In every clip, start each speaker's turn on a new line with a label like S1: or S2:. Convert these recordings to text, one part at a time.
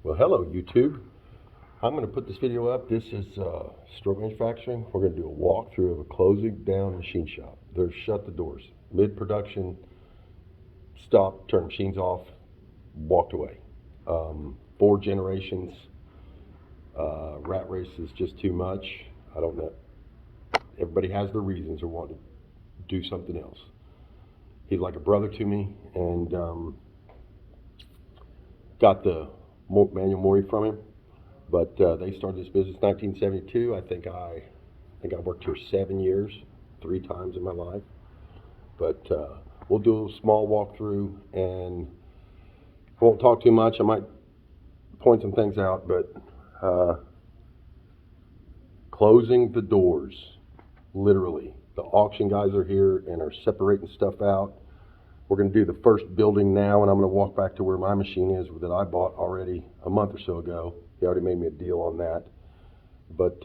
S1: Well, hello YouTube. I'm going to put this video up. This is Strope Manufacturing. We're going to do a walkthrough of a closing down machine shop. They're shut the doors. Mid-production, stopped, turned machines off, walked away. 4 generations. Rat race is just too much. I don't know. Everybody has their reasons or want to do something else. He's like a brother to me, and got the manual Mori from him. But they started this business in 1972. I think I worked here 7 years, 3 times in my life. But we'll do a small walkthrough, and I won't talk too much. I might point some things out, but closing the doors, literally. The auction guys are here and are separating stuff out. We're going to do the first building now, and I'm going to walk back to where my machine is that I bought already a month or so ago. He already made me a deal on that. But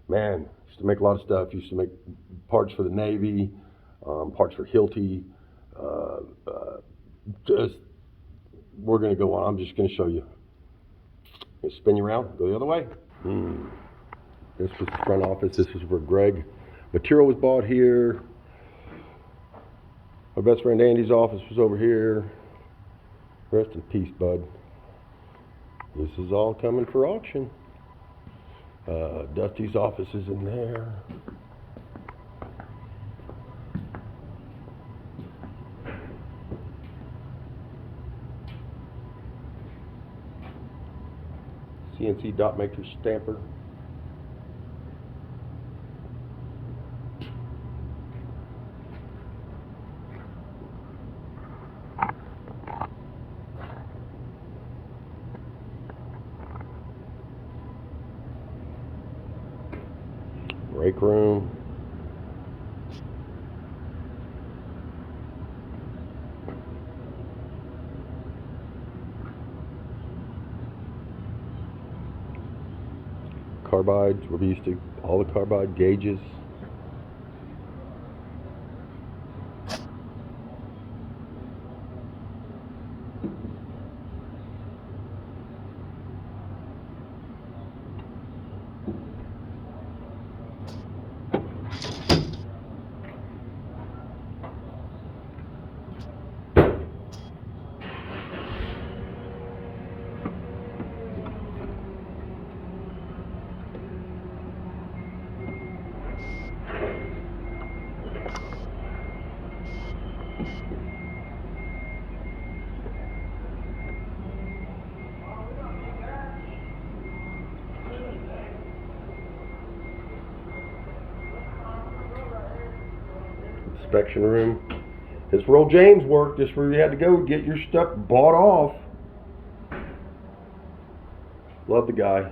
S1: man, used to make a lot of stuff. Used to make parts for the Navy, parts for Hilti. Just we're going to go on. I'm just going to show you. Spin you around. Go the other way. This was the front office. This is where Greg material was bought here. My best friend Andy's office was over here. Rest in peace, bud. This is all coming for auction. Dusty's office is in there. CNC dot maker stamper. Break room. Carbides, we're used to all the carbide gauges. Inspection room. This is where old James worked. This is where you had to go get your stuff bought off. Love the guy.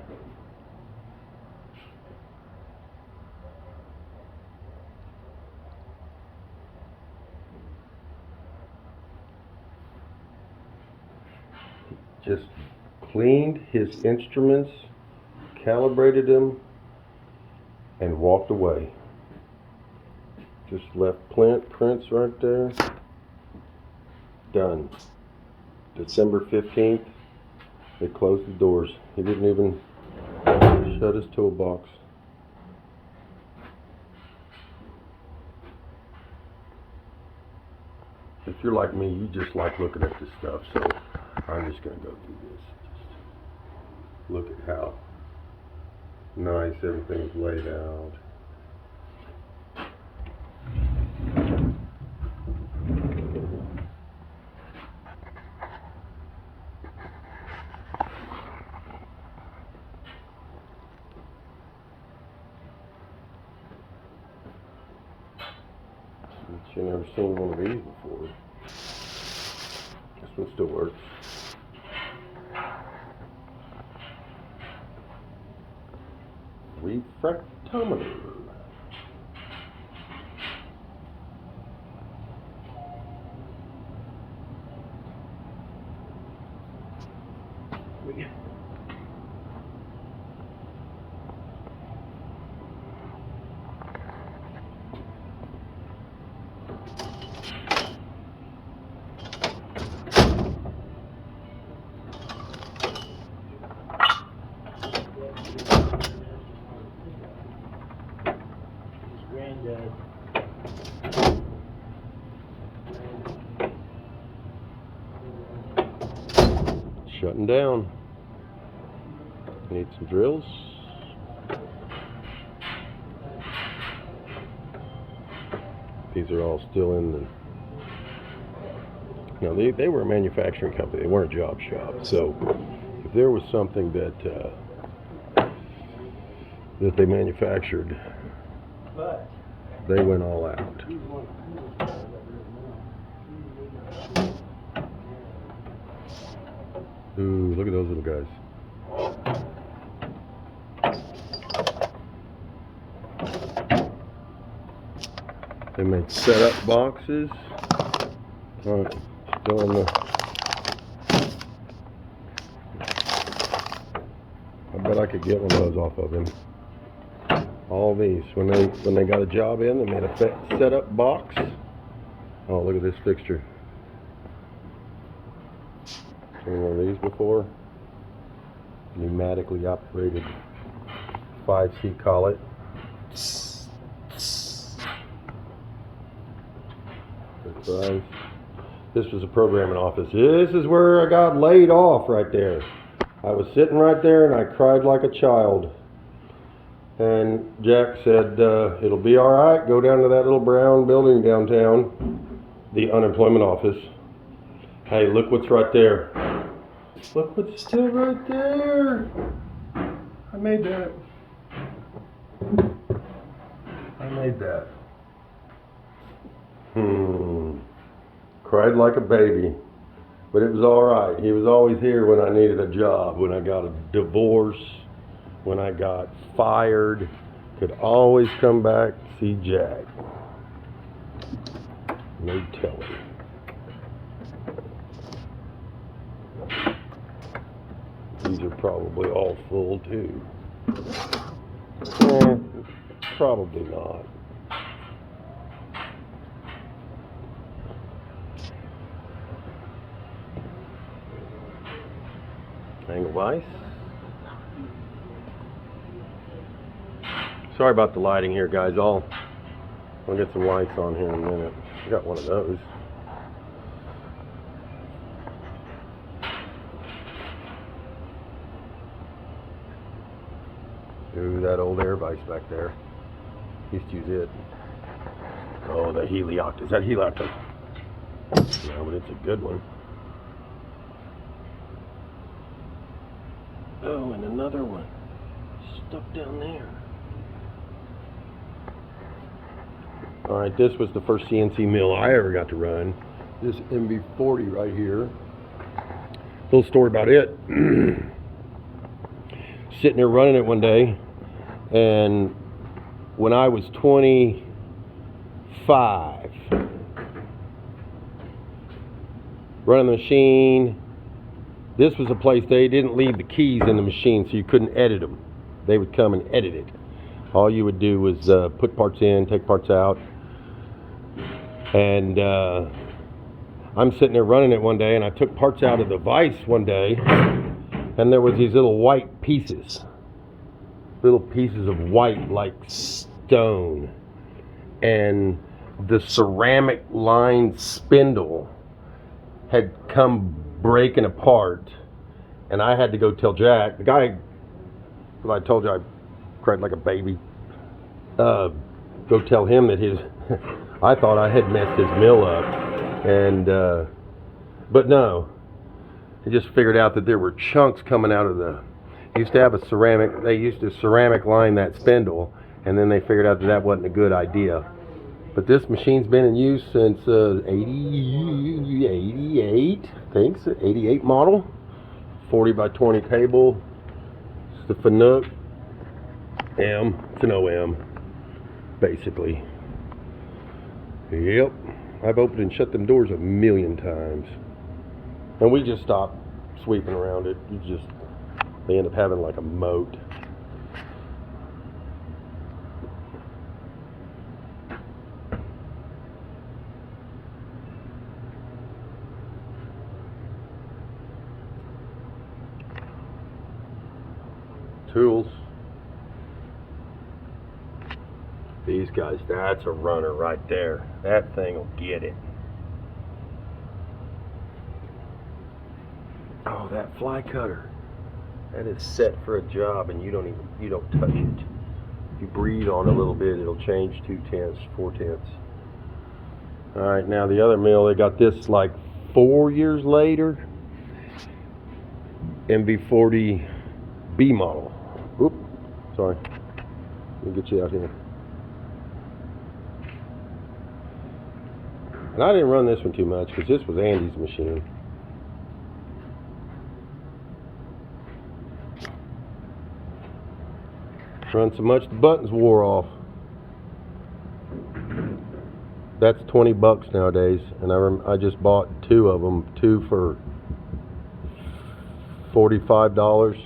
S1: Just cleaned his instruments, calibrated them, and walked away. Just left prints right there. Done. December 15th, they closed the doors. He didn't even shut his toolbox. If you're like me, you just like looking at this stuff, so I'm just going to go through this. Just look at how nice everything's laid out. You've never seen one of these before. This one still works. Refractometer. Shutting down. Need some drills. These are all still in the... No, they were a manufacturing company. They weren't a job shop. So if there was something that they manufactured, they went all out. Ooh, look at those little guys. They made setup boxes. All right, still in the... I bet I could get one of those off of him. All these, when they got a job in, they made a setup box. Oh, look at this fixture. Seen one of these before? Pneumatically operated 5C collet. Surprise. This was a programming office. This is where I got laid off right there. I was sitting right there and I cried like a child. And Jack said, it'll be all right. Go down to that little brown building downtown, the unemployment office. Hey, look what's right there. Look what's still right there. I made that. Cried like a baby. But it was all right. He was always here when I needed a job, when I got a divorce, when I got fired. Could always come back to see Jack. No telling. These are probably all full too. Probably not. Angle vise. Sorry about the lighting here, guys. I'll get some lights on here in a minute. I got one of those. Ooh, that old air vise back there. Used to use it. Oh, the Helioct. Is that Helioct? No, but it's a good one. Oh, and another one stuck down there. All right, this was the first CNC mill I ever got to run. This MB40 right here. Little story about it. Sitting there running it one day, and when I was 25, running the machine. This was a place they didn't leave the keys in the machine, so you couldn't edit them. They would come and edit it. All you would do was put parts in, take parts out. And I'm sitting there running it one day, and I took parts out of the vise one day, and there was these little white pieces. Little pieces of white like stone. And the ceramic lined spindle had come breaking apart, and I had to go tell Jack, the guy who I told you I cried like a baby, go tell him that his I thought I had messed his mill up, and but no, I just figured out that there were chunks coming out of the, used to have a ceramic, they used to ceramic line that spindle, and then they figured out that that wasn't a good idea. But this machine's been in use since 88, I think, 88 model, 40 by 20 table. It's the Fanuc M. It's an OM, basically. Yep, I've opened and shut them doors a million times, and we just stopped sweeping around it. They end up having like a moat. Tools. These guys, that's a runner right there. That thing will get it. Oh, that fly cutter. That is set for a job, and you don't touch it. If you breathe on it a little bit, it'll change 2/10, 4/10. All right, now the other mill, they got this like 4 years later. MV40 B model. Oop, sorry. Let me get you out here. And I didn't run this one too much because this was Andy's machine. Run so much the buttons wore off. That's 20 bucks nowadays, and I just bought 2 of them, 2 for $45.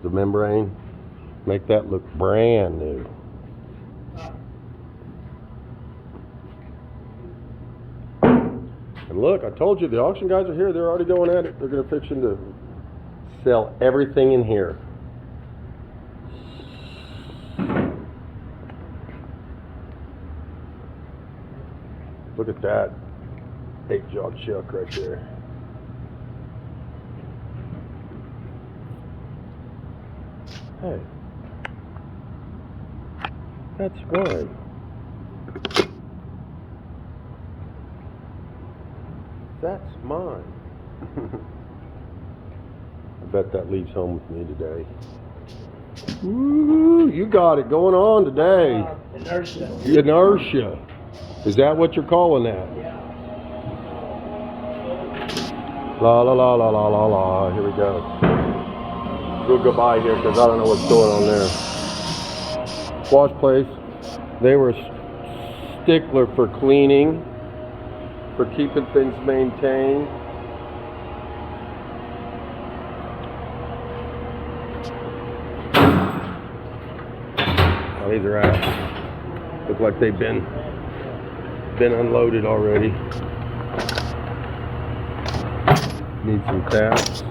S1: The membrane, make that look brand new. And look, I told you the auction guys are here. They're already going at it. They're going to fixing to sell everything in here. Look at that 8-jaw chuck right there. Hey, that's mine. That's mine. I bet that leaves home with me today. Ooh, you got it going on today.
S2: Inertia.
S1: Inertia. Is that what you're calling that?
S2: Yeah.
S1: La la la la la la la. Here we go. We'll go by here because I don't know what's going on there. Wash place. They were a stickler for cleaning, for keeping things maintained. Oh, these are out. Look like they've been unloaded already. Need some taps.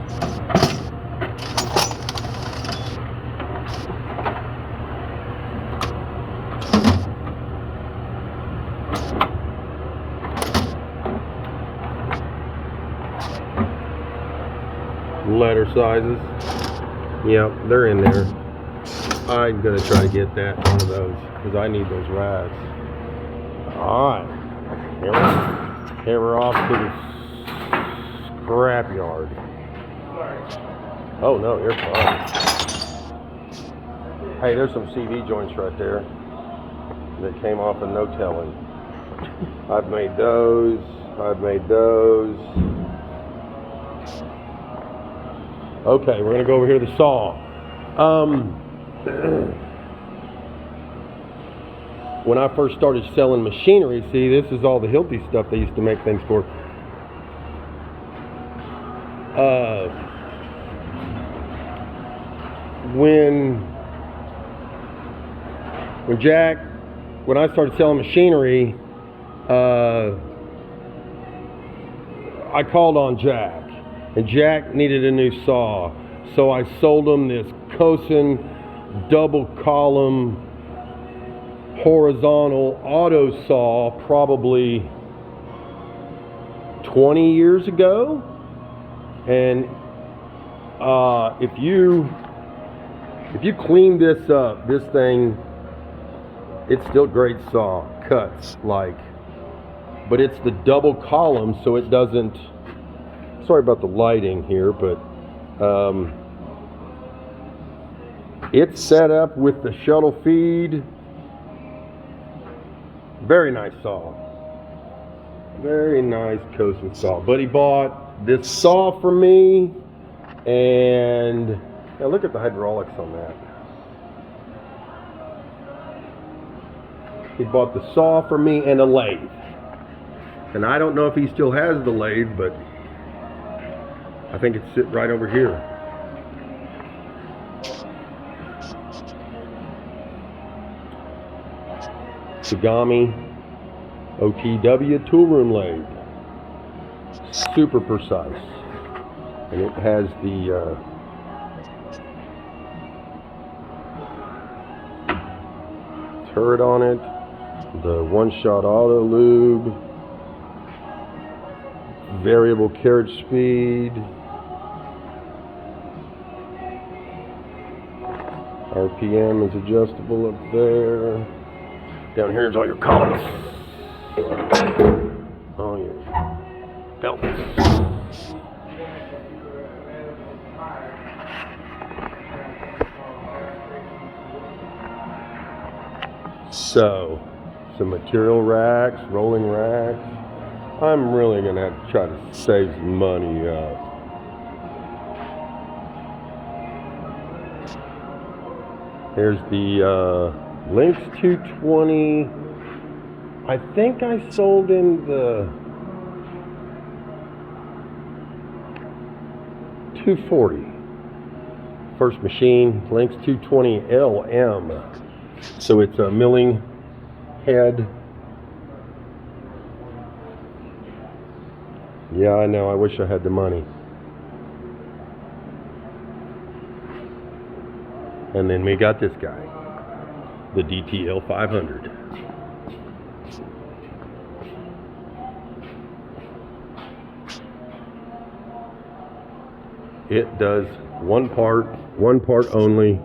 S1: Letter sizes. Yep, they're in there. I'm gonna try to get that one of those because I need those rags. Alright. Here we're off to the scrap yard. Oh no, you're fine. Hey, there's some CV joints right there that came off of no telling. I've made those. Okay, we're gonna go over here to the saw. When I first started selling machinery, see, this is all the Hilti stuff they used to make things for. When I started selling machinery, I called on Jack, and Jack needed a new saw, so I sold him this Kosen double column horizontal auto saw probably 20 years ago. And if you clean this up, this thing, it's still great saw, cuts like, but it's the double column, so it doesn't, sorry about the lighting here, but it's set up with the shuttle feed. Very nice saw. Very nice Kosen saw. But he bought this saw for me, and now look at the hydraulics on that. He bought the saw for me and a lathe. And I don't know if he still has the lathe, but I think it's sitting right over here. Sagami OTW tool room lathe. Super precise. And it has the turret on it, the one-shot auto lube, variable carriage speed, RPM is adjustable up there. Down here is all your columns. All your belts. So, some material racks, rolling racks. I'm really going to have to try to save some money up. Here's the Lynx 220. I think I sold in the 240. First machine, Lynx 220 LM. So it's a milling head. Yeah, I know, I wish I had the money. And then we got this guy, the DTL 500. It does one part only.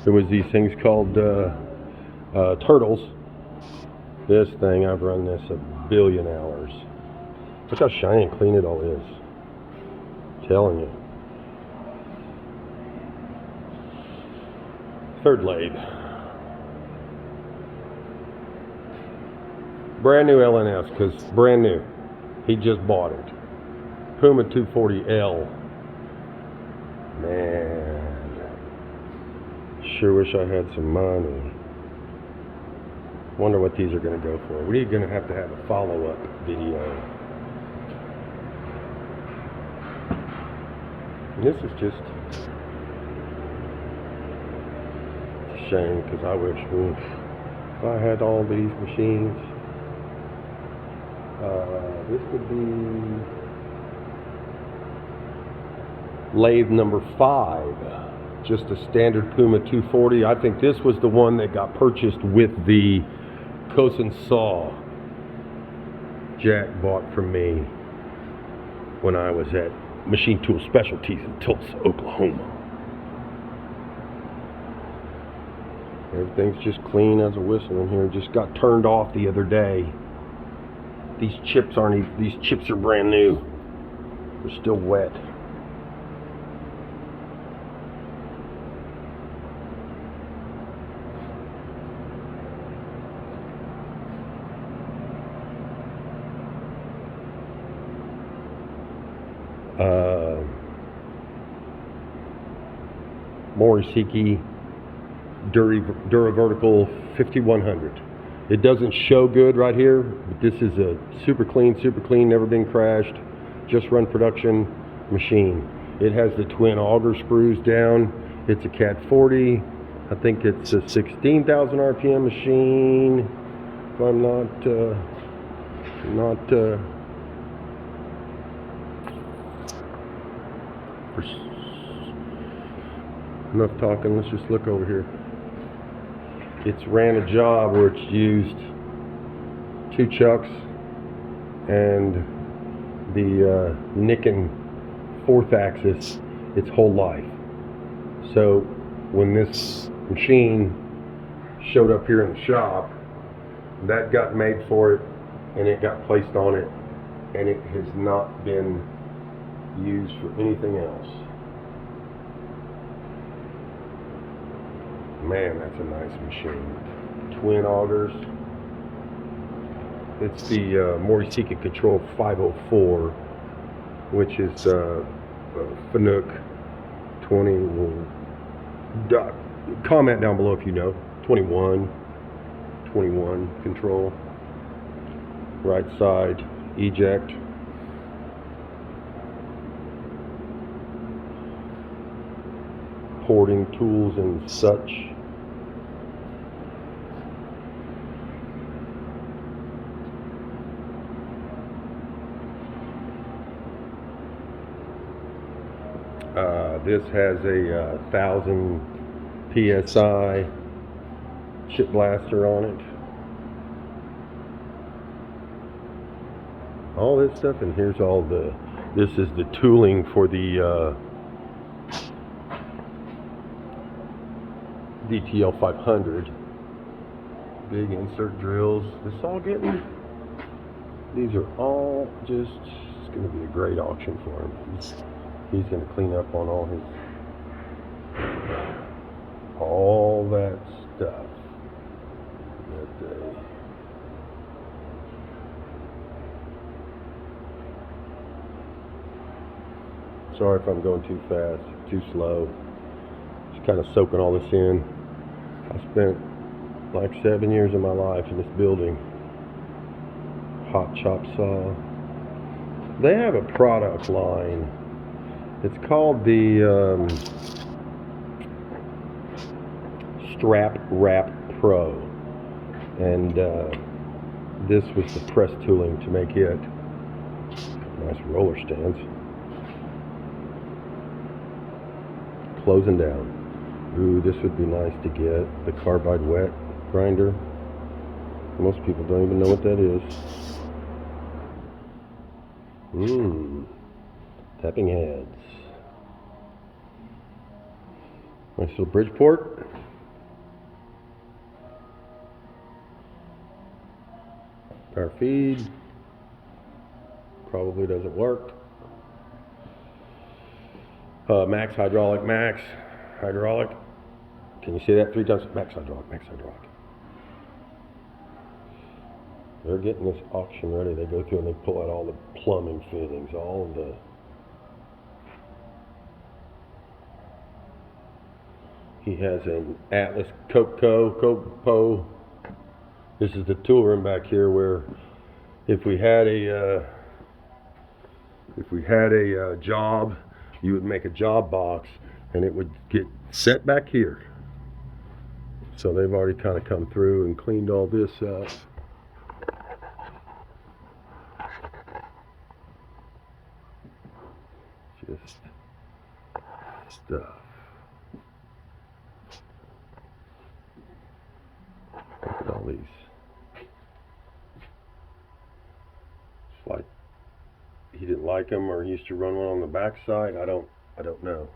S1: There was these things called turtles. This thing, I've run this 1 billion hours. Look how shiny and clean it all is. I'm telling you. Third lathe. Brand new LNS, because brand new. He just bought it. Puma 240L. Man. Sure wish I had some money. Wonder what these are going to go for. We're going to have a follow-up video. And this is just a shame, because I wish if I had all these machines. This would be lathe number 5. Just a standard Puma 240. I think this was the one that got purchased with the Kosen saw Jack bought from me when I was at Machine Tool Specialties in Tulsa, Oklahoma. Everything's just clean as a whistle in here. Just got turned off the other day. These chips are brand new. They're still wet. Morisiki Duravertical 5100. It doesn't show good right here, but this is a super clean, never been crashed, just run production machine. It has the twin auger screws down. It's a Cat 40. I think it's a 16,000 RPM machine. If I'm enough talking, let's just look over here. It's ran a job where it's used 2 chucks and the Niken 4th axis its whole life. So when this machine showed up here in the shop, that got made for it and it got placed on it, and it has not been used for anything else. Man, that's a nice machine. Twin augers. It's the Morisiki Control 504, which is Fanuc 20. Comment down below if you know. 21 control. Right side eject. Porting tools and such. This has a 1000 PSI chip blaster on it. All this stuff, and here's all this is the tooling for the DTL 500. Big insert drills. This all getting, these are all just, it's going to be a great auction for him. He's going to clean up on all that stuff that day. Sorry if I'm going too fast, too slow. Just kind of soaking all this in. I spent like 7 years of my life in this building. Hot chop saw. They have a product line. It's called the Strap Wrap Pro, and this was the press tooling to make it. Nice roller stands. Closing down. Ooh, this would be nice to get. The carbide wet grinder. Most people don't even know what that is. Tapping heads. Nice little Bridgeport. Power feed. Probably doesn't work. Max hydraulic, max hydraulic. Can you say that 3 times? Max hydraulic, max hydraulic. They're getting this auction ready. They go through and they pull out all the plumbing fittings, all of the. He has an Atlas Coco. This is the tool room back here where if we had a job, you would make a job box and it would get set back here. So they've already kind of come through and cleaned all this up. Just stuff. Look at all these. It's like he didn't like them, or he used to run one on the backside. I don't know.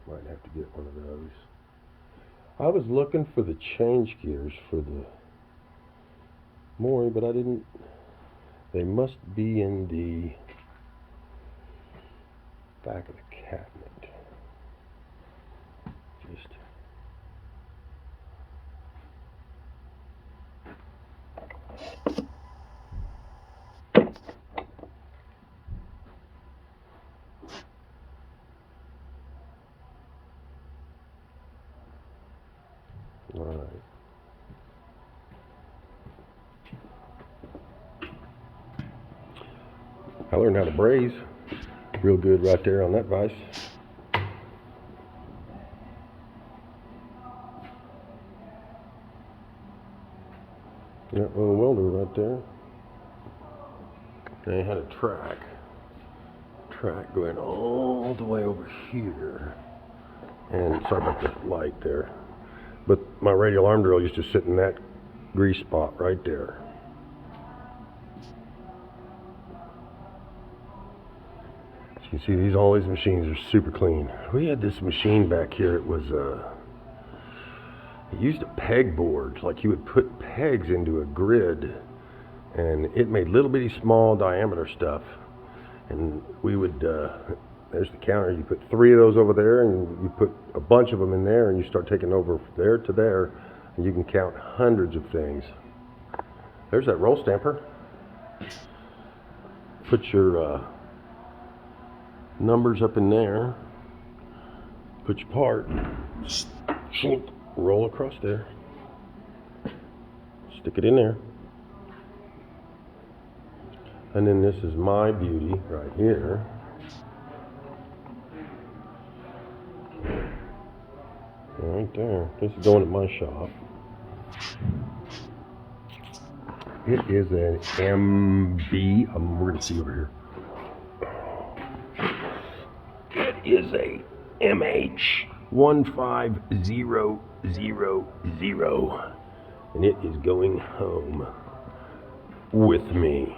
S1: Might have to get one of those. I was looking for the change gears for the Mori, but I didn't. They must be in the back of the cabinet. Just all right. I learned how to braze real good right there on that vise. That little welder right there. They had a track going all the way over here. And sorry about the light there. But my radial arm drill used to sit in that grease spot right there. You see, all these machines are super clean. We had this machine back here. It was it used a pegboard, like you would put pegs into a grid, and it made little bitty small diameter stuff. And we would there's the counter. You put 3 of those over there, and you put a bunch of them in there, and you start taking over from there to there, and you can count hundreds of things. There's that roll stamper. Put your numbers up in there, put your part, roll across there, stick it in there, and then this is my beauty right here. Right there. This is going at my shop. It is an MB. We're going to see over here. It is a MH15000, and it is going home with me.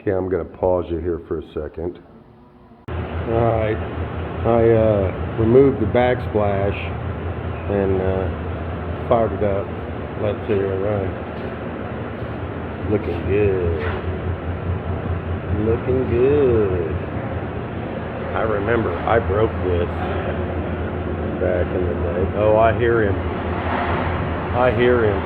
S1: Okay, I'm gonna pause you here for a second. Alright, I removed the backsplash and fired it up. Let's see her run. Looking good. Looking good. I remember I broke this back in the day. Oh, I hear him. I hear him.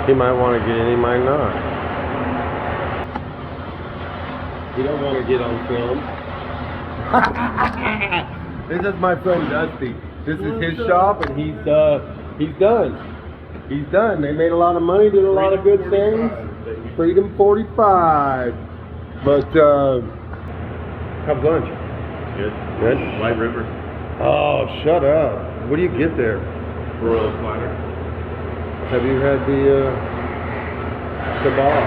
S1: He might want to get in, he might not. He don't want to get on film. This is my friend Dusty. This is his shop, and he's done. He's done. They made a lot of money, did a lot of good things. Freedom 45. But how's lunch?
S2: Good.
S1: Good.
S2: White River.
S1: Oh, shut up. What do you get there?
S2: Royal platter.
S1: Have you had the kebab?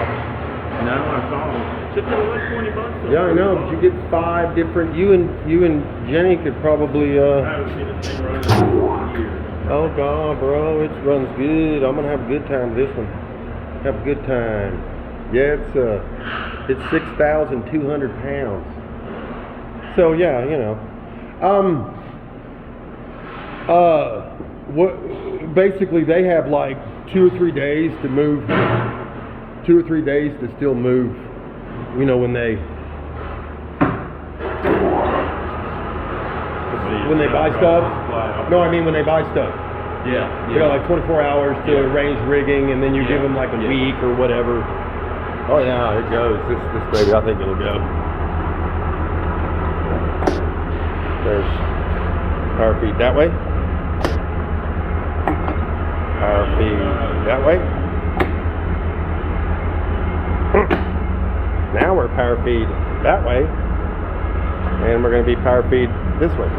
S2: No, I saw them. Took it like $20.
S1: Yeah, I know. But you get 5 different. You and Jenny could probably.
S2: I haven't seen this thing running in years.
S1: Oh God, bro, it runs good. I'm gonna have a good time with this one. Have a good time. Yeah, it's 6,200 pounds. So yeah, you know. What? Basically, they have like 2 or 3 days to move. 2 or 3 days to still move. You know, when they buy stuff. No, I mean when they buy stuff.
S2: Yeah.
S1: They got like 24 hours to arrange rigging, and then you give them like a week or whatever. Oh yeah, it goes. This baby, I think it'll go. There's power feed that way. Power feed that way. Now we're power feed that way, and we're going to be power feed this way.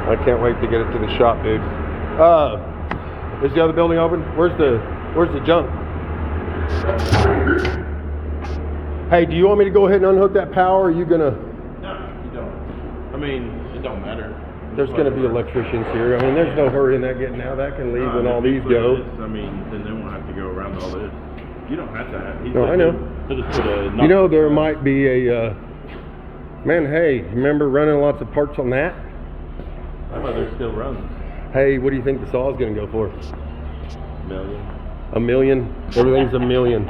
S1: I can't wait to get it to the shop, dude. Is the other building open? Where's the junk? Hey, do you want me to go ahead and unhook that power? Or are you gonna?
S2: No, you don't. I mean, it don't matter.
S1: There's gonna be electricians here. I mean, there's no hurry in that getting out. That can leave when all these go.
S2: I mean, then they won't have to go around all this. You don't have to have.
S1: No, I know.
S2: Just put a.
S1: You know, there might be a. Man, hey, remember running lots of parts on that?
S2: I thought there still runs.
S1: Hey, what do you think the saw is going to go for?
S2: $1 million.
S1: $1 million? Everything's $1 million.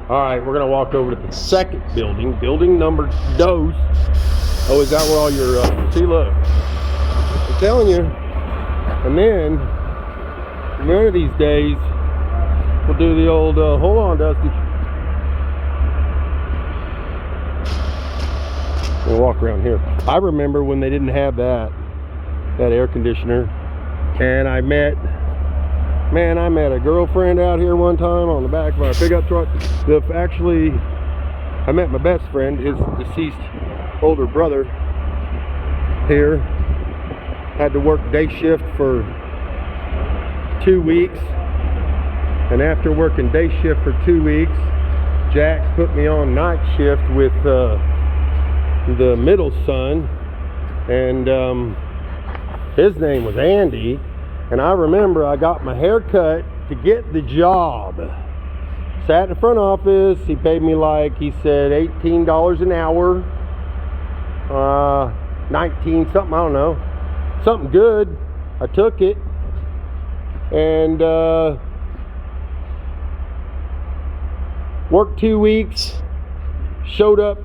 S1: All right, we're going to walk over to the second building, building number 2. Oh, is that where all your, see, look. I'm telling you. And then, one of these days, we'll do the old, hold on, Dusty. We'll walk around here. I remember when they didn't have that air conditioner, and I met a girlfriend out here one time on the back of our pickup truck. Actually, I met my best friend, his deceased older brother here. Had to work day shift for 2 weeks, and after working day shift for 2 weeks, Jack put me on night shift with the middle son, and his name was Andy. And I remember I got my hair cut to get the job. Sat in the front office. He paid me, like he said, $18 an hour, 19 something, I don't know, something good. I took it, and worked 2 weeks. Showed up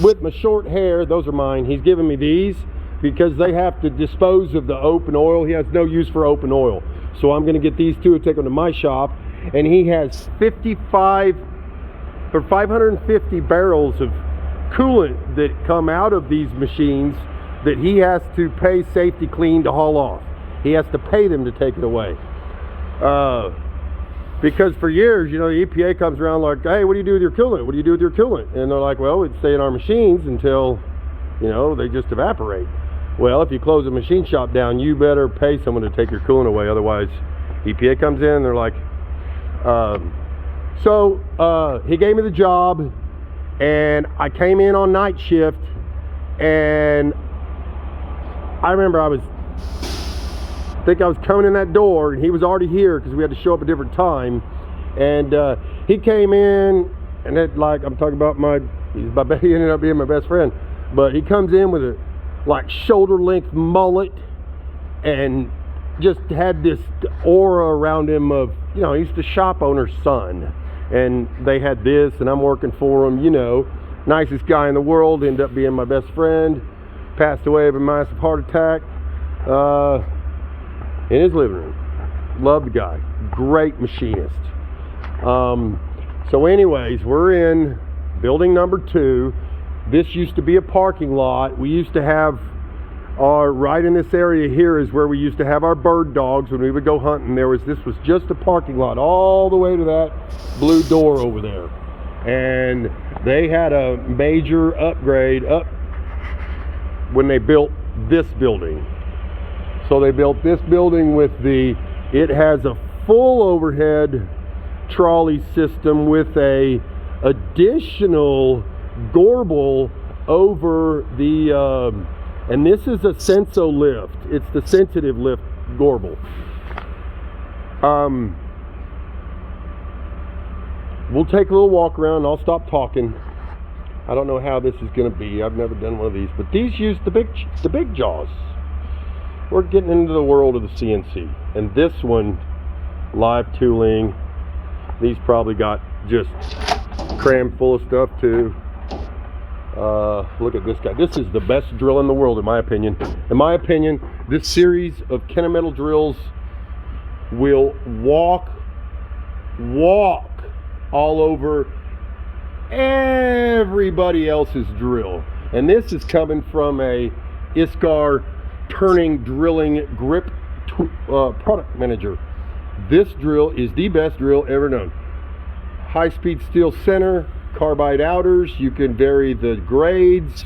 S1: with my short hair. Those are mine. He's giving me these because they have to dispose of the open oil. He has no use for open oil. So I'm going to get these 2 and take them to my shop. And he has 550 barrels of coolant that come out of these machines that he has to pay Safety Clean to haul off. He has to pay them to take it away. Because for years, you know, the EPA comes around like, hey, what do you do with your coolant? What do you do with your coolant? And they're like, well, it'd stay in our machines until, you know, they just evaporate. Well, if you close a machine shop down, you better pay someone to take your coolant away. Otherwise, EPA comes in, they're like, so he gave me the job.
S3: And I came in on night shift, and I remember I think I was coming in that door, and he was already here because we had to show up a different time. And he came in, and it, like, I'm talking about he ended up being my best friend, but he comes in with a like shoulder length mullet and just had this aura around him of, you know, he's the shop owner's son, and they had this, and I'm working for him, you know, nicest guy in the world, ended up being my best friend, passed away of a massive heart attack in his living room. Love the guy, great machinist. So anyways, we're in building number 2. This used to be a parking lot. We used to have right in this area here is where we used to have our bird dogs when we would go hunting. This was just a parking lot all the way to that blue door over there. And they had a major upgrade up when they built this building. So they built this building with it has a full overhead trolley system with a additional Gorbel over the and this is a Senso lift. It's the sensitive lift Gorbel. We'll take a little walk around and I'll stop talking. I don't know how this is going to be. I've never done one of these, but these use the big jaws. We're getting into the world of the CNC, and this one, live tooling. These probably got just crammed full of stuff too. Look at this guy. This is the best drill in the world, in my opinion. In my opinion, this series of Kennametal drills will walk all over everybody else's drill. And this is coming from a ISCAR turning drilling grip product manager. This drill is the best drill ever known. High-speed steel center, carbide outers. You can vary the grades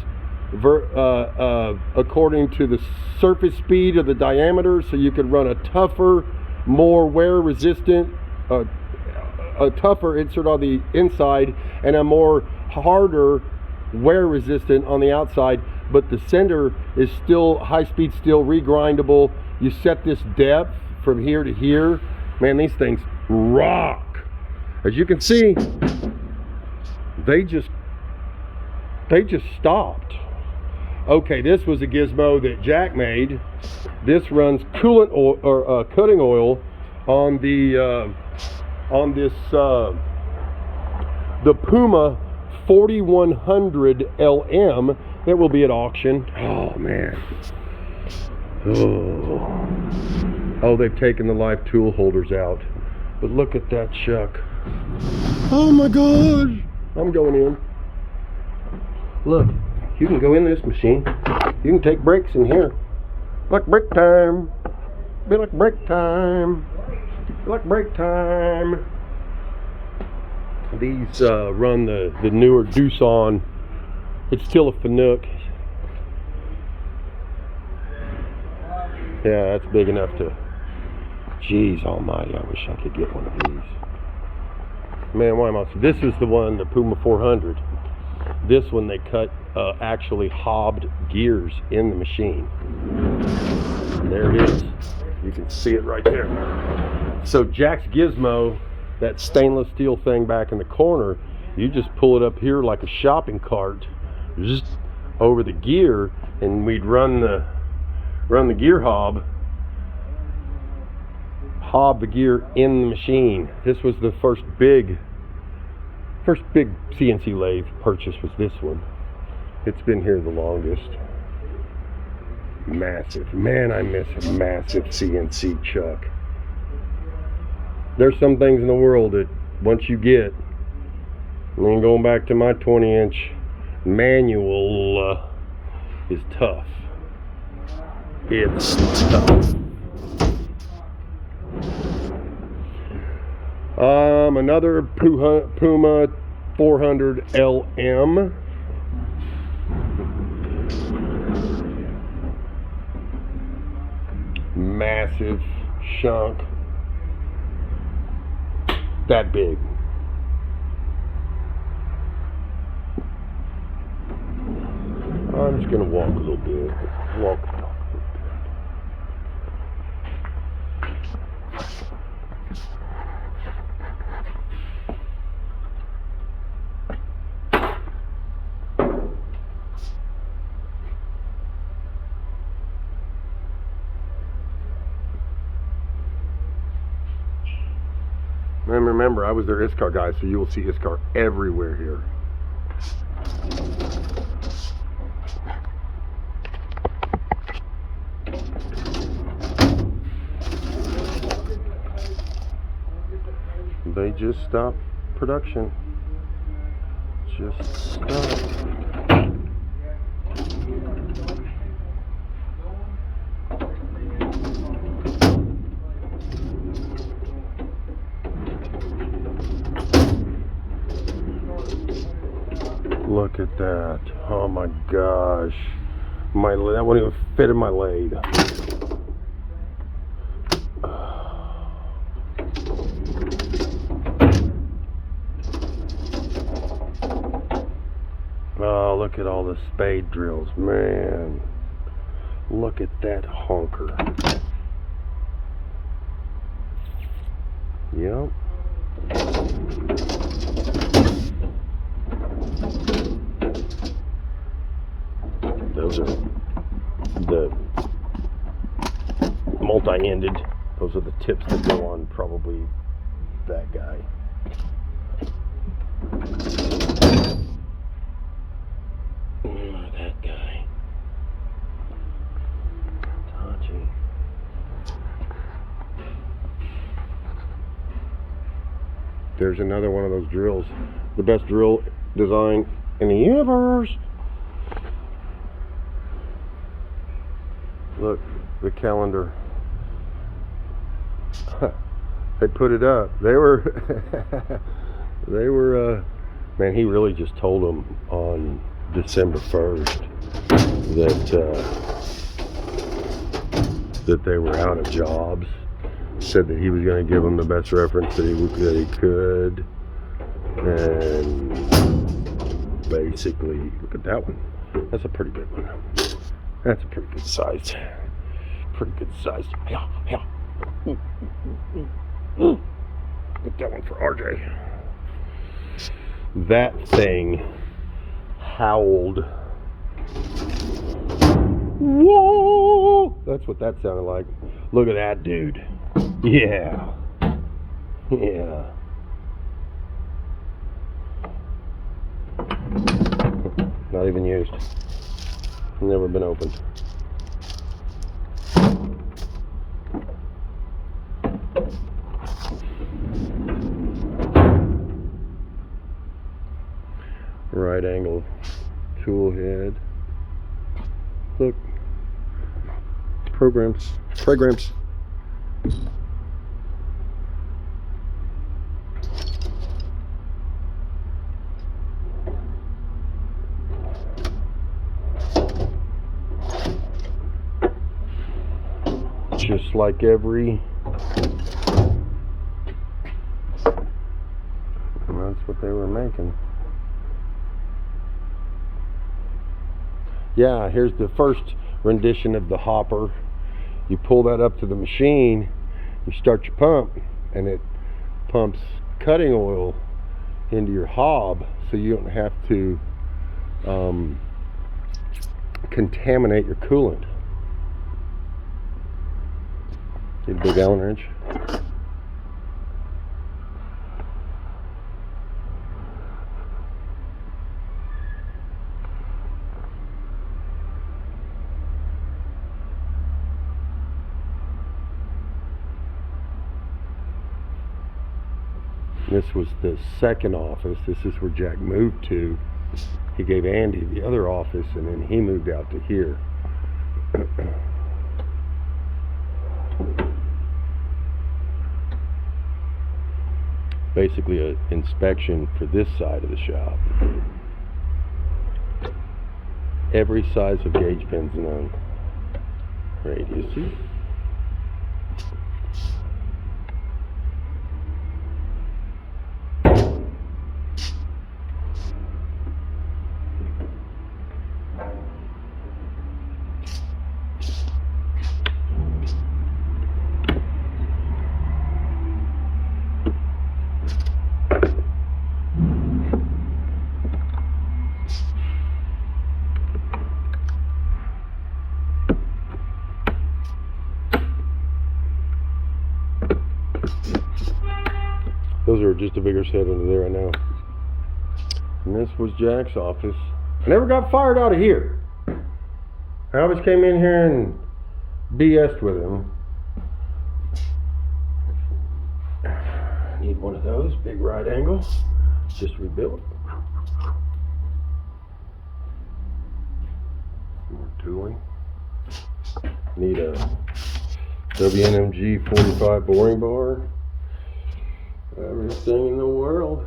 S3: according to the surface speed of the diameter, so you can run a tougher, more wear resistant, a tougher insert on the inside and a more harder wear resistant on the outside. But the center is still high-speed steel, regrindable. You set this depth from here to here. Man, these things rock. As you can see, they just stopped. Okay, this was a gizmo that Jack made. This runs coolant oil or cutting oil on the the Puma 4100 LM that will be at auction. Oh man. Oh, they've taken the live tool holders out. But look at that chuck. Oh my gosh. I'm going in. Look, you can go in this machine. You can take breaks in here. Like break time. Be like break time. Be like break time. These run the newer Doosan. It's still a Fanuc. Yeah, that's big enough to... Jeez almighty, I wish I could get one of these. Man, why am I... This is the one, the Puma 400. This one they cut actually hobbed gears in the machine. There it is. You can see it right there. So Jack's gizmo, that stainless steel thing back in the corner, you just pull it up here like a shopping cart, just over the gear, and we'd run the gear hob the gear in the machine. This was the first big CNC lathe purchase, was this one. It's been here the longest. Massive. Man, I miss a massive CNC chuck. There's some things in the world that once you get, and then going back to my 20-inch manual is tough. It's tough. Another Puma 400 LM. Massive chunk. That big. I'm just gonna walk a little bit. Walk. And remember, I was their ISCAR guy, so you will see ISCAR everywhere here. They just stopped production. Just stopped. Look at that. Oh my gosh. That wouldn't even fit in my lathe. Oh, look at all the spade drills, man. Look at that honker. Yep. Those are the multi-ended. Those are the tips that go on probably that guy. That guy. Tachi. There's another one of those drills. The best drill design in the universe. Look, the calendar. They put it up. They were, man, he really just told them on December 1st that they were out of jobs. Said that he was going to give them the best reference that he could. And basically, look at that one. That's a pretty good one. That's a pretty good size. Pretty good size. Yeah, yeah. Get that one for RJ. That thing howled. Whoa! That's what that sounded like. Look at that dude. Yeah. Yeah. Not even used. Never been opened. Right angle tool head. Look. Programs. Just like every, and that's what they were making. Yeah, here's the first rendition of the hopper. You pull that up to the machine, you start your pump, and it pumps cutting oil into your hob, so you don't have to contaminate your coolant. Get a big Allen wrench. This was the second office. This is where Jack moved to. He gave Andy the other office, and then he moved out to here. Basically an inspection for this side of the shop. Every size of gauge pins known. Radiuses. or just a bigger set under there, I know. And this was Jack's office. I never got fired out of here. I always came in here and BS'd with him. Need one of those, big right angle. Just rebuilt. More tooling. Need a WNMG 45 boring bar. Everything in the world.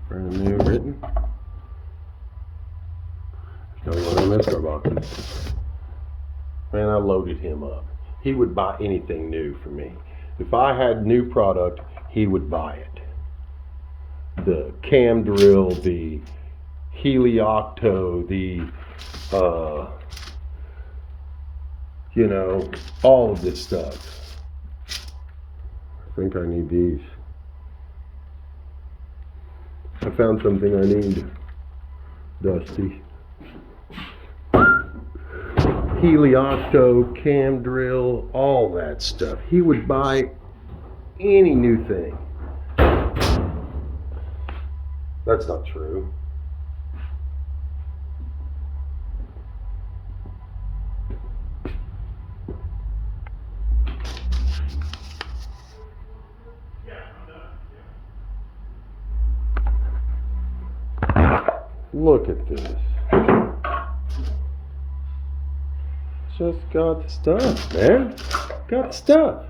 S3: Brand new written. There's no one on this car boxes. Man, I loaded him up. He would buy anything new for me. If I had new product, he would buy it. The cam drill, the Heliocto, the you know, all of this stuff. I think I need these. I found something I need, Dusty. Heliocto, cam drill, all that stuff. He would buy any new thing. That's not true. Look at this. Just got stuff, man. Got stuff.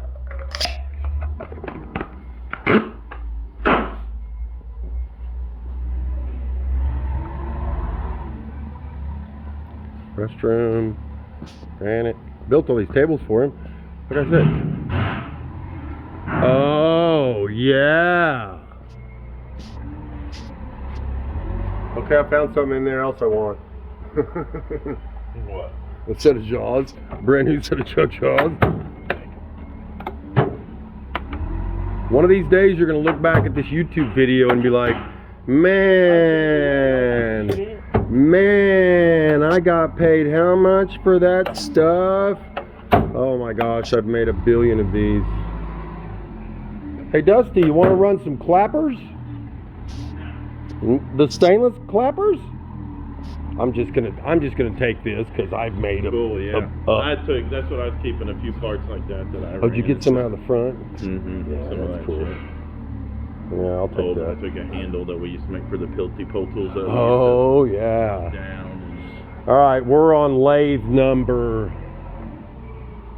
S3: Restroom. Granite. Built all these tables for him. Like I said. Oh, yeah. Okay, I found something in there else I want.
S2: What?
S3: A set of jaws. Brand new set of chuck jaws. One of these days you're going to look back at this YouTube video and be like, man, I got paid how much for that stuff? Oh my gosh, I've made 1 billion of these. Hey Dusty, you want to run some clappers? The stainless clappers? I'm just gonna take this because I've made them.
S2: Cool, yeah. That's what I was keeping, a few parts like that I
S3: Oh, did you get some out of the front?
S2: Mm-hmm.
S3: Yeah,
S2: Some of
S3: that's
S2: that
S3: cool.
S2: shit.
S3: Yeah, I'll take
S2: I
S3: that.
S2: took a handle that we used to make for the Pilty Pole tools that
S3: Oh,
S2: we used
S3: yeah.
S2: to down.
S3: All right, we're on lathe number.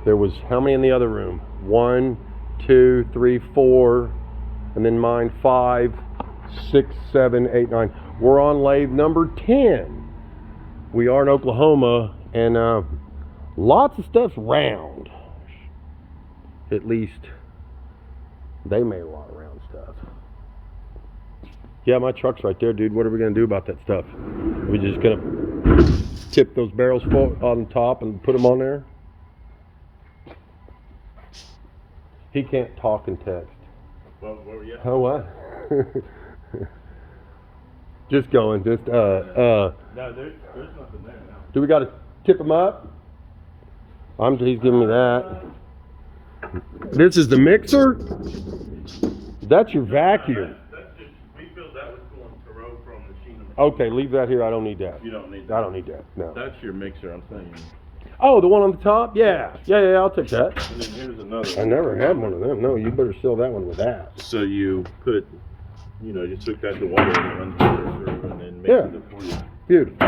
S3: There was how many in the other room? 1, 2, 3, 4, and then mine 5, 6, 7, 8, 9. We're on lathe number 10. We are in Oklahoma, and lots of stuff's round. At least they made a lot of round stuff. Yeah, my truck's right there, dude. What are we gonna do about that stuff? Are we just gonna tip those barrels on top and put them on there? He can't talk and text.
S2: Well, where were you at?
S3: Oh, what? Just going. Just
S2: No, there's nothing there now.
S3: Do we got to tip him up? He's giving me that. This is the mixer. That's your vacuum.
S2: That's just, we filled that was going to row from the machine.
S3: Okay, leave that here. I don't need that.
S2: You don't need that.
S3: I don't need that. No.
S2: That's your mixer, I'm saying.
S3: Oh, the one on the top? Yeah. Yeah, I'll take that.
S2: And then here's another
S3: I never had one of them. No, you better seal that one with that.
S2: So you put, you took that to water and it runs water through and then
S3: Yeah.
S2: mixes it for you.
S3: Beautiful.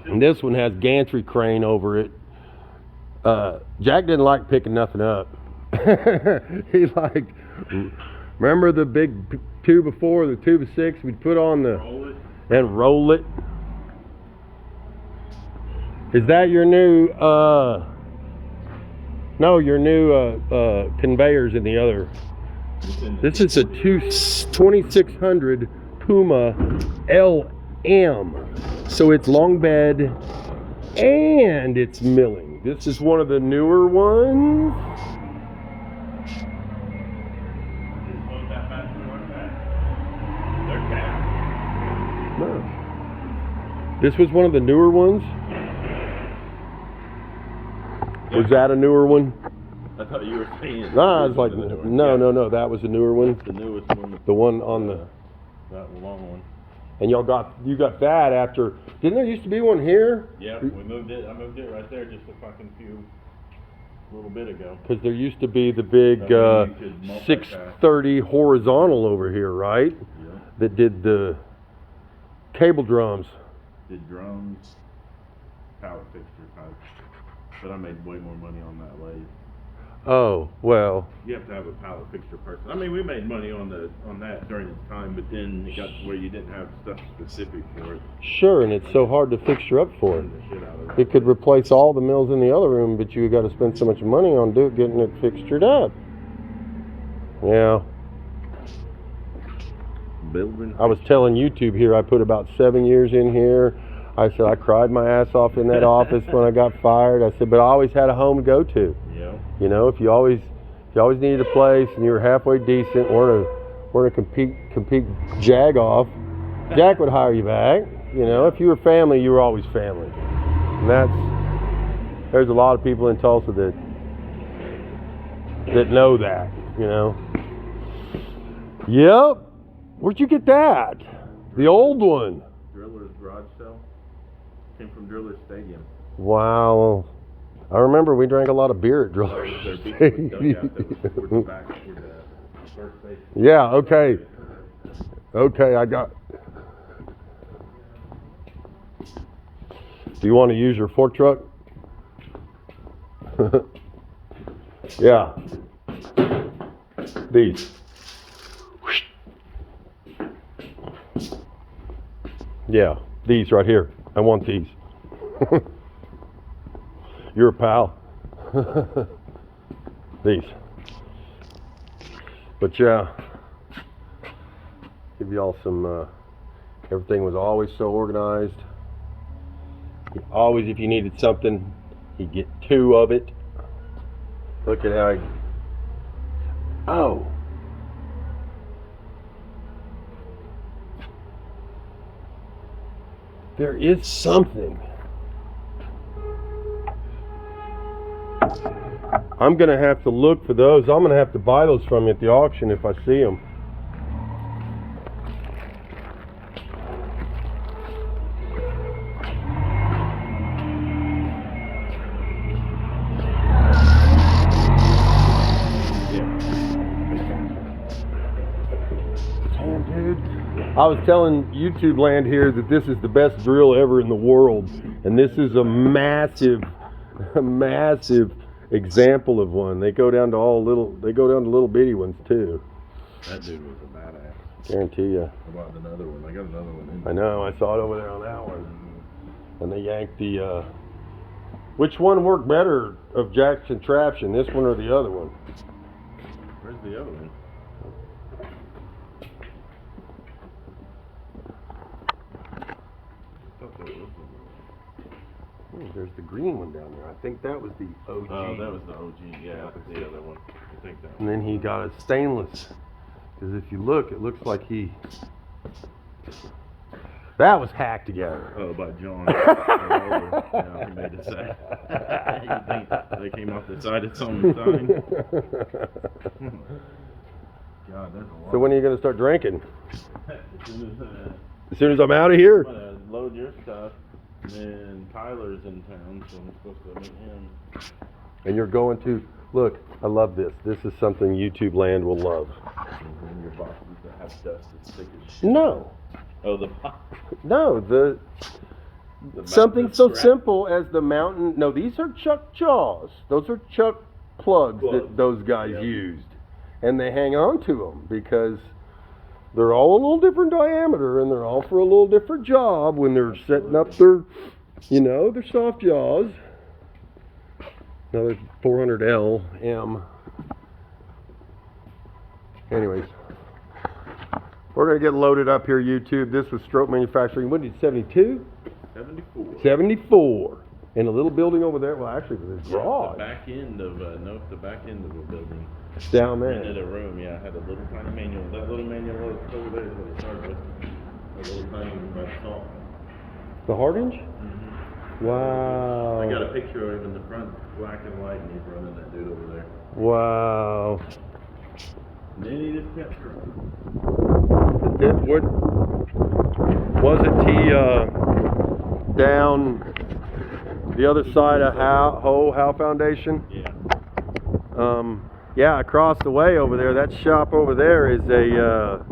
S3: And this one has gantry crane over it. Jack didn't like picking nothing up. He liked, remember the big 2 of 4, the 2 of 6 we'd put on the,
S2: Roll it.
S3: and roll it. Is that your new, no, your new conveyors in the other? This is a 2600 Puma LM. So it's long bed and it's milling. This is one of the newer ones. No. This was one of the newer ones. Was that a newer one?
S2: I thought you were saying.
S3: Nah, I was like,
S2: the newer one.
S3: no,
S2: Yeah.
S3: no, no, that was a newer one.
S2: That's the newest one.
S3: The one on the,
S2: That long one.
S3: and you got that after, didn't there used to be one here?
S2: Yeah, we moved it. I moved it right there just a little bit ago.
S3: Because there used to be the big
S2: So you could multitask.
S3: 630 horizontal over here, right?
S2: Yeah.
S3: That did the cable drums.
S2: Did drums, power fixture type. But I made way more money on that lathe.
S3: Oh, well,
S2: You have to have a power fixture person. I mean, we made money on that during its time, but then it got to where you didn't have stuff specific for it.
S3: sure, and it's so hard to fixture up for it.
S2: Turned the shit out of
S3: It could replace all the mills in the other room, but you got to spend so much money on getting it fixtured up. Yeah.
S2: Building.
S3: I was telling YouTube here, I put about 7 years in here. I said I cried my ass off in that office when I got fired. I said, but I always had a home to go to.
S2: Yeah.
S3: You know, if you always needed a place and you were halfway decent, weren't a compete jag off, Jack would hire you back. You know, if you were family, you were always family. And there's a lot of people in Tulsa that know that, you know. Yep. Where'd you get that? The old one.
S2: Driller's garage sale. Came from Driller's Stadium.
S3: Wow. I remember we drank a lot of beer at Drillers.
S2: Their beach was dug out that was toward the back toward the first base.
S3: Yeah, okay. Okay, I got. Do you want to use your fork truck? Yeah. These. Yeah, these right here. I want these. You're a pal. These. But yeah, give y'all some, everything was always so organized. Always, if you needed something, you'd get 2 of it. Look at how oh. There is something. I'm gonna have to look for those. I'm gonna have to buy those from you at the auction if I see them. Damn, dude. I was telling YouTube land here that this is the best drill ever in the world, and this is a massive example of one. They go down to little bitty ones too.
S2: That dude was a badass.
S3: Guarantee you.
S2: I bought another one. I got another one in.
S3: I know. I saw it over there on that one. And they yanked the. Which one worked better of Jack's contraption? This one or the other one?
S2: Where's the other one? I thought that was
S3: There's the green one down there. I think that was the OG.
S2: Oh, that was the OG. Yeah, that was the other one. I think that
S3: And then he got a stainless. Because if you look, it looks like that was hacked together.
S2: Oh, by John. Yeah, he made it say. You think they came off the side of some sign? God, that's a lot.
S3: So when are you going to start drinking?
S2: As
S3: As soon as I'm out of here?
S2: I'm gonna load your stuff, and then Tyler's in town, so I'm supposed to meet him.
S3: And you're going to, look, I love this. This is something YouTube land will love.
S2: And your boxes that have dust as thick as shit.
S3: No.
S2: Oh,
S3: No, something
S2: mountain
S3: so
S2: strap.
S3: simple as the mountain. No, these are chuck jaws. Those are chuck plugs that those guys
S2: Yep.
S3: used. And they hang on to them because they're all a little different diameter and they're all for a little different job when they're setting up their, their soft jaws. Another 400L M. Anyways. We're going to get loaded up here, YouTube. This was Strope Manufacturing. What did you, 72?
S2: 74.
S3: 74. In a little building over there. Well, actually, it was a garage.
S2: The back end of the back end of a building.
S3: Down
S2: Rented
S3: there.
S2: a room. Yeah, I had a little tiny manual. That little manual was over there is what it started with. A little tiny by salt.
S3: The Hardinge?
S2: Mm-hmm.
S3: Wow.
S2: I got a picture of him in the front, black and white, and he's running that dude over there.
S3: Wow.
S2: And then he just kept trucking.
S3: What wasn't he down the other side of Howe Foundation?
S2: Yeah.
S3: Yeah, across the way over there, that shop over there is a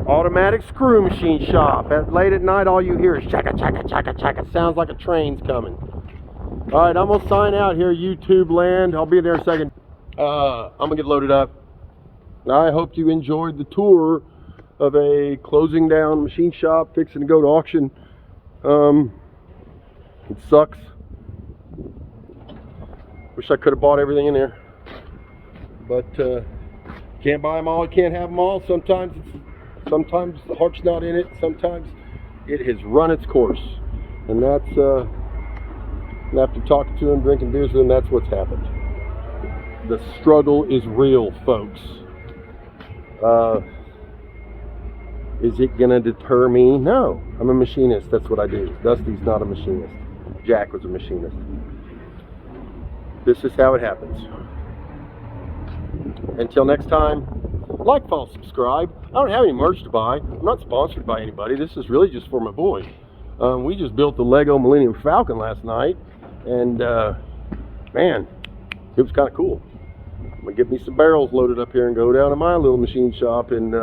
S3: automatic screw machine shop. Late at night, all you hear is chaka chaka chaka chaka. Sounds like a train's coming. All right, I'm gonna sign out here, YouTube land. I'll be there in a second. I'm gonna get loaded up. I hope you enjoyed the tour of a closing down machine shop fixing to go to auction. It sucks. Wish I could have bought everything in there, but can't buy them all. Can't have them all. Sometimes the heart's not in it. Sometimes it has run its course, and that's after talking to them, drinking beers with them, that's what's happened. The struggle is real, folks. Is it gonna deter me? No, I'm a machinist. That's what I do. Dusty's not a machinist. Jack was a machinist. This is how it happens. Until next time, like, follow, subscribe. I don't have any merch to buy. I'm not sponsored by anybody. This is really just for my boy. We just built the Lego Millennium Falcon last night, and man, it was kind of cool. I'm gonna get me some barrels loaded up here and go down to my little machine shop and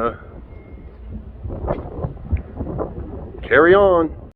S3: carry on.